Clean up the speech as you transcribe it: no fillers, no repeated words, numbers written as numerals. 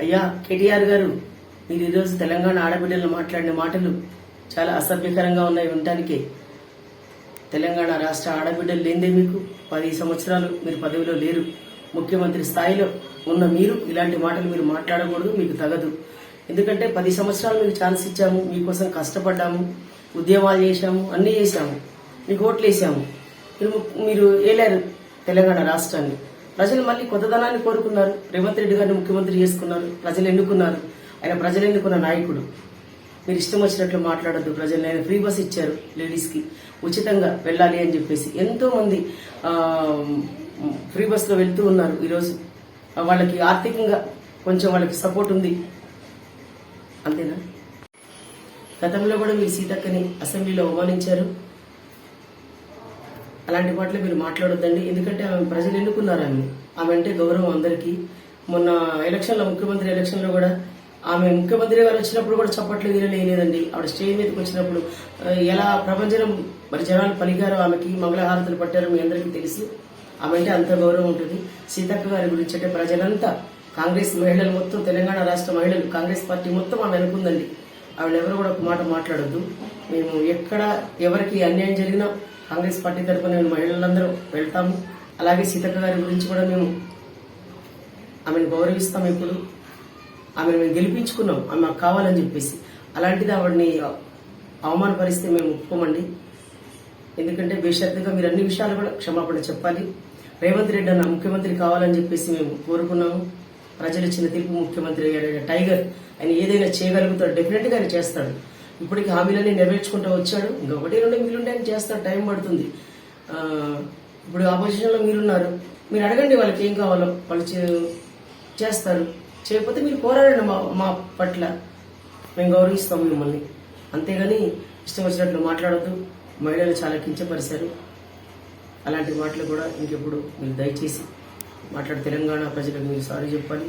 అయ్యా కేటీఆర్ గారు, మీరు ఈరోజు తెలంగాణ ఆడబిడ్డలు మాట్లాడిన మాటలు చాలా అసభ్యకరంగా ఉన్నాయి వినటానికి. తెలంగాణ రాష్ట్ర ఆడబిడ్డలు లేదే మీకు 10 సంవత్సరాలు మీరు పదవిలో లేరు. ముఖ్యమంత్రి స్థాయిలో ఉన్న మీరు ఇలాంటి మాటలు మీరు మాట్లాడకూడదు, మీకు తగదు. ఎందుకంటే 10 సంవత్సరాలు మీకు ఛాన్స్ ఇచ్చాము, మీకోసం కష్టపడ్డాము, ఉద్యమాలు చేశాము, అన్నీ చేశాము, మీకు ఓట్లు వేసాము. మీరు ఏలారు తెలంగాణ రాష్ట్రాన్ని. ప్రజలు మళ్ళీ కొత్తదనాన్ని కోరుకున్నారు. రేవంత్ రెడ్డి గారిని ముఖ్యమంత్రి చేసుకున్నారు, ప్రజలు ఎన్నుకున్నారు. ఆయన ప్రజలు ఎన్నుకున్న నాయకుడు. మీరు ఇష్టం వచ్చినట్లు మాట్లాడద్దు. ప్రజలు ఆయన ఫ్రీ బస్ ఇచ్చారు, లేడీస్ కి ఉచితంగా వెళ్ళాలి అని చెప్పేసి ఎంతో మంది ఫ్రీ బస్ లో వెళ్తూ ఉన్నారు. ఈరోజు వాళ్ళకి ఆర్థికంగా కొంచెం వాళ్ళకి సపోర్ట్ ఉంది, అంతేనా? గతంలో కూడా మీరు సీతక్కని అసెంబ్లీలో అవమానించారు. అలాంటి మాటలు మీరు మాట్లాడొద్దండి. ఎందుకంటే ఆమె ప్రజలు ఎన్నుకున్నారు. ఆమె అంటే గౌరవం అందరికీ. మొన్న ఎలక్షన్లో, ముఖ్యమంత్రి ఎలక్షన్లో కూడా ఆమె ముఖ్యమంత్రి గారు వచ్చినప్పుడు కూడా చప్పట్లు వీరలేదండి. ఆవిడ స్టేజ్ మీదకి వచ్చినప్పుడు ఎలా ప్రపంచం మరి జనాలు పలికారో, ఆమెకి మంగళహారతులు పట్టారో మీ అందరికీ తెలుసు. ఆమె అంటే అంత గౌరవం ఉంటుంది. సీతక్క గారి గురించి అంటే ప్రజలంతా, కాంగ్రెస్ మహిళలు మొత్తం, తెలంగాణ రాష్ట్ర మహిళలు, కాంగ్రెస్ పార్టీ మొత్తం ఆమె అనుకుందండి. ఆవిడ ఎవరు కూడా ఒక మాట మాట్లాడొద్దు. మేము ఎక్కడ ఎవరికి అన్యాయం జరిగినా కాంగ్రెస్ పార్టీ తరఫున మేము మహిళలందరూ వెళ్తాము. అలాగే సీతక్క గారి గురించి కూడా మేము ఆమెను గౌరవిస్తాం. ఇప్పుడు ఆమెను మేము గెలిపించుకున్నాం, ఆమె మాకు కావాలని చెప్పేసి. అలాంటిది ఆవిడని అవమానపరిస్తే మేము ఒప్పుకోమండి. ఎందుకంటే బేషరతుగా మీరు అన్ని విషయాలు కూడా క్షమాపణ చెప్పాలి. రేవంత్ రెడ్డి అన్న ముఖ్యమంత్రి కావాలని చెప్పేసి మేము కోరుకున్నాము. ప్రజలు ఇచ్చిన తీర్పు, ముఖ్యమంత్రి అయ్యాడు, టైగర్. ఆయన ఏదైనా చేయగలుగుతాడు, డెఫినెట్ గా ఆయన చేస్తాడు. ఇప్పటికి హామీలన్నీ నెరవేర్చుకుంటూ వచ్చాడు. ఇంకా 1-2 మిగిలింటే ఆయన చేస్తాడు, టైం పడుతుంది. ఇప్పుడు ఆపోజిషన్ లో మీరున్నారు, మీరు అడగండి వాళ్ళకి ఏం కావాలో, వాళ్ళు చేస్తారు. చేయకపోతే మీరు పోరాడండి మా పట్ల, మేము గౌరవిస్తాం మిమ్మల్ని. అంతేగాని ఇష్టం వచ్చినట్లు మాట్లాడొద్దు. మహిళలు చాలా కించపరిచారు. అలాంటి మాటలు కూడా ఇంకెప్పుడు మీరు దయచేసి తెలంగాణ ప్రజలకు మీరు సారీ చెప్పాలి.